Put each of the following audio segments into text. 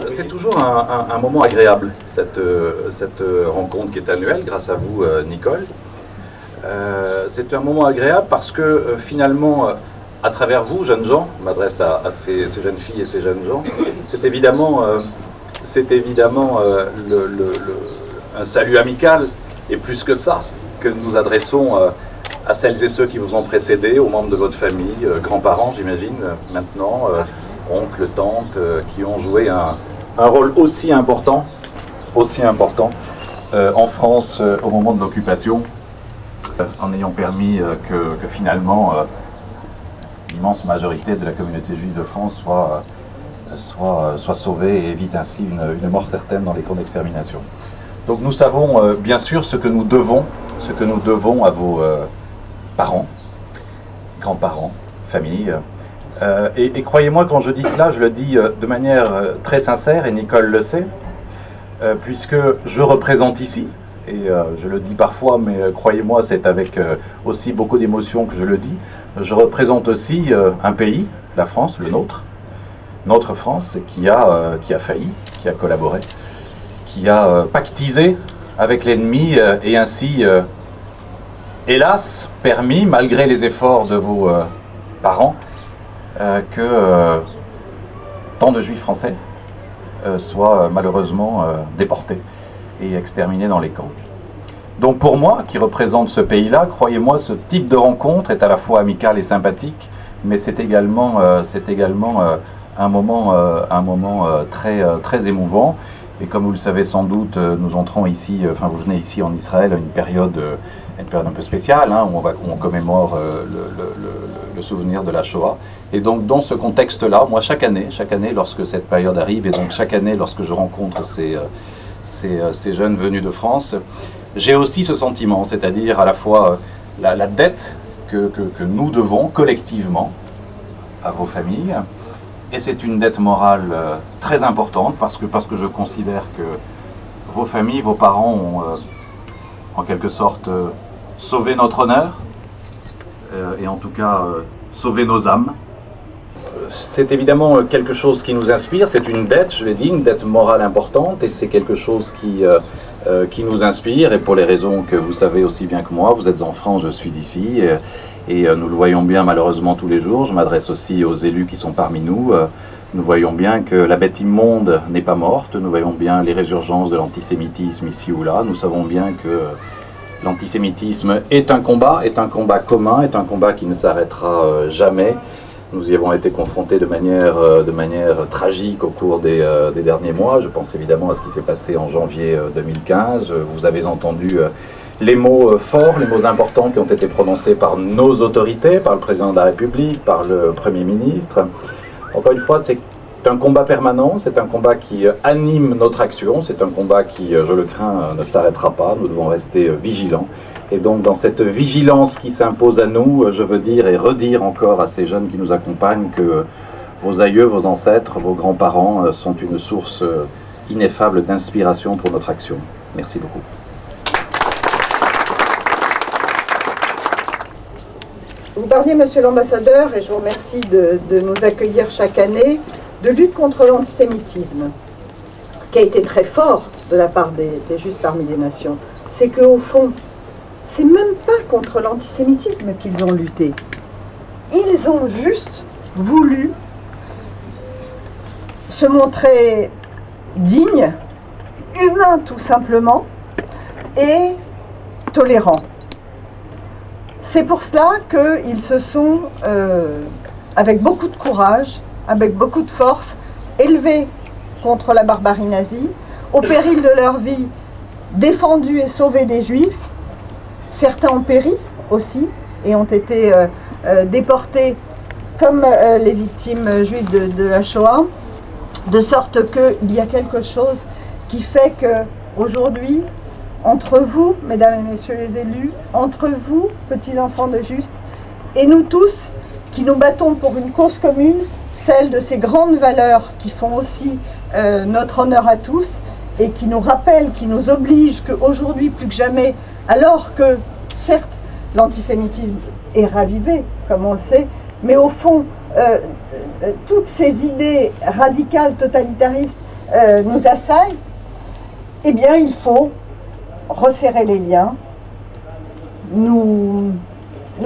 C'est toujours un moment agréable, cette rencontre qui est annuelle, grâce à vous, Nicole. C'est un moment agréable parce que finalement, à travers vous, jeunes gens, je m'adresse à ces jeunes filles et ces jeunes gens, c'est évidemment, un salut amical, et plus que ça, que nous adressons à celles et ceux qui vous ont précédés, aux membres de votre famille, grands-parents, j'imagine, maintenant, oncles, tantes, qui ont joué un rôle aussi important en France au moment de l'occupation, en ayant permis que finalement l'immense majorité de la communauté juive de France soit sauvée et évite ainsi une mort certaine dans les camps d'extermination. Donc nous savons bien sûr ce que nous devons à vos parents, grands-parents, famille. Et croyez-moi, quand je dis cela, je le dis de manière très sincère, et Nicole le sait, puisque je représente ici, et je le dis parfois, mais croyez-moi, c'est avec aussi beaucoup d'émotion que je le dis, je représente aussi un pays, la France, le nôtre, notre France, qui a failli, qui a collaboré, qui a pactisé avec l'ennemi et ainsi, hélas, permis, malgré les efforts de vos parents, que tant de juifs français soient malheureusement déportés et exterminés dans les camps. Donc pour moi, qui représente ce pays-là, croyez-moi, ce type de rencontre est à la fois amical et sympathique, mais c'est également un moment très émouvant. Et comme vous le savez sans doute, nous entrons ici, enfin vous venez ici en Israël à une période un peu spéciale, hein, où on commémore le souvenir de la Shoah. Et donc dans ce contexte-là, moi chaque année, lorsque cette période arrive, et donc chaque année lorsque je rencontre ces jeunes venus de France, j'ai aussi ce sentiment, c'est-à-dire à la fois la dette que nous devons collectivement à vos familles. Et c'est une dette morale très importante parce que je considère que vos familles, vos parents ont en quelque sorte sauvé notre honneur et en tout cas sauvé nos âmes. C'est évidemment quelque chose qui nous inspire, c'est une dette, je l'ai dit, une dette morale importante, et c'est quelque chose qui nous inspire, et pour les raisons que vous savez aussi bien que moi, vous êtes en France, je suis ici, et nous le voyons bien malheureusement tous les jours. Je m'adresse aussi aux élus qui sont parmi nous. Nous voyons bien que la bête immonde n'est pas morte, nous voyons bien les résurgences de l'antisémitisme ici ou là, nous savons bien que l'antisémitisme est un combat commun, est un combat qui ne s'arrêtera jamais. Nous y avons été confrontés de manière tragique au cours des derniers mois. Je pense évidemment à ce qui s'est passé en janvier 2015. Vous avez entendu les mots forts, les mots importants qui ont été prononcés par nos autorités, par le président de la République, par le Premier ministre. Encore une fois, c'est un combat permanent, c'est un combat qui anime notre action, c'est un combat qui, je le crains, ne s'arrêtera pas. Nous devons rester vigilants. Et donc dans cette vigilance qui s'impose à nous, je veux dire et redire encore à ces jeunes qui nous accompagnent que vos aïeux, vos ancêtres, vos grands-parents sont une source ineffable d'inspiration pour notre action. Merci beaucoup. Vous parliez, monsieur l'ambassadeur, et je vous remercie de nous accueillir chaque année, de lutte contre l'antisémitisme. Ce qui a été très fort de la part des Juifs parmi les nations, c'est qu'au fond, c'est même pas contre l'antisémitisme qu'ils ont lutté. Ils ont juste voulu se montrer dignes, humains tout simplement, et tolérants. C'est pour cela qu'ils se sont, avec beaucoup de courage, avec beaucoup de force, élevés contre la barbarie nazie, au péril de leur vie, défendus et sauvés des Juifs. Certains ont péri aussi et ont été déportés comme les victimes juives de la Shoah, de sorte qu'il y a quelque chose qui fait qu'aujourd'hui, entre vous, mesdames et messieurs les élus, entre vous, petits enfants de Juste, et nous tous qui nous battons pour une cause commune, celle de ces grandes valeurs qui font aussi notre honneur à tous et qui nous rappellent, qui nous obligent qu'aujourd'hui, plus que jamais, alors que, certes, l'antisémitisme est ravivé, comme on le sait, mais au fond, toutes ces idées radicales, totalitaristes nous assaillent, eh bien il faut resserrer les liens, nous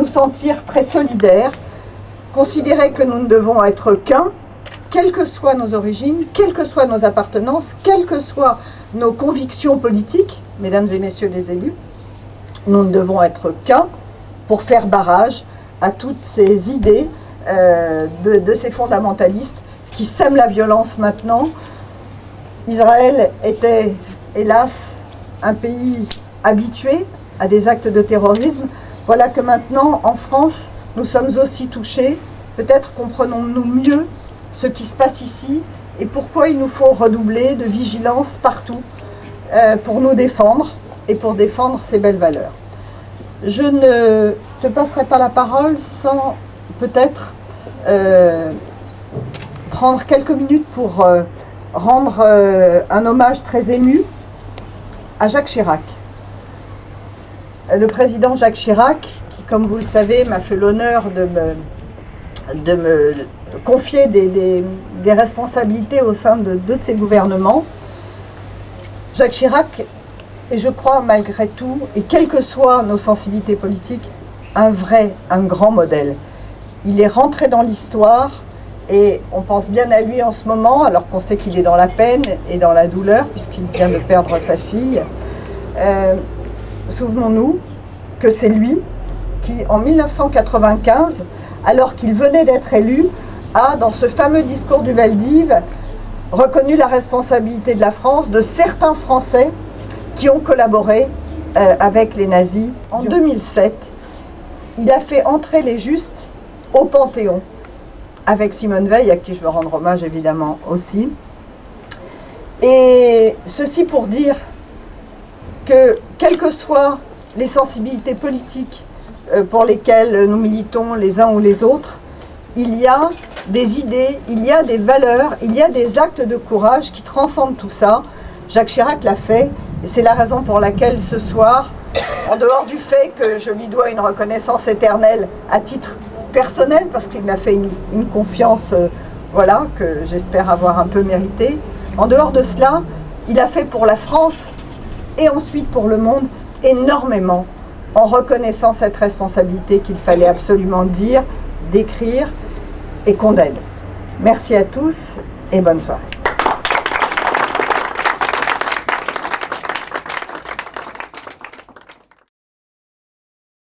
sentir très solidaires, considérer que nous ne devons être qu'un, quelles que soient nos origines, quelles que soient nos appartenances, quelles que soient nos convictions politiques, mesdames et messieurs les élus, nous ne devons être qu'un pour faire barrage à toutes ces idées de ces fondamentalistes qui sèment la violence maintenant. Israël était, hélas, un pays habitué à des actes de terrorisme. Voilà que maintenant, en France, nous sommes aussi touchés. Peut-être comprenons-nous mieux ce qui se passe ici et pourquoi il nous faut redoubler de vigilance partout pour nous défendre et pour défendre ces belles valeurs. Je ne te passerai pas la parole sans peut-être prendre quelques minutes pour rendre un hommage très ému à Jacques Chirac. Le président Jacques Chirac, qui, comme vous le savez, m'a fait l'honneur de me confier des responsabilités au sein de deux de ses gouvernements. Jacques Chirac est, je crois, malgré tout, et quelles que soient nos sensibilités politiques, un grand modèle. Il est rentré dans l'histoire et on pense bien à lui en ce moment, alors qu'on sait qu'il est dans la peine et dans la douleur, puisqu'il vient de perdre sa fille. Souvenons-nous que c'est lui qui, en 1995, alors qu'il venait d'être élu, a, dans ce fameux discours du Val-d'Hiv, reconnu la responsabilité de la France, de certains Français qui ont collaboré avec les nazis. En 2007, il a fait entrer les Justes au Panthéon, avec Simone Veil, à qui je veux rendre hommage évidemment aussi. Et ceci pour dire que, quelles que soient les sensibilités politiques pour lesquelles nous militons les uns ou les autres, il y a des idées, il y a des valeurs, il y a des actes de courage qui transcendent tout ça. Jacques Chirac l'a fait, et c'est la raison pour laquelle ce soir, en dehors du fait que je lui dois une reconnaissance éternelle à titre personnel, parce qu'il m'a fait une confiance voilà, que j'espère avoir un peu méritée, en dehors de cela, il a fait pour la France et ensuite pour le monde énormément, en reconnaissant cette responsabilité qu'il fallait absolument dire, décrire et condamner. Merci à tous et bonne soirée.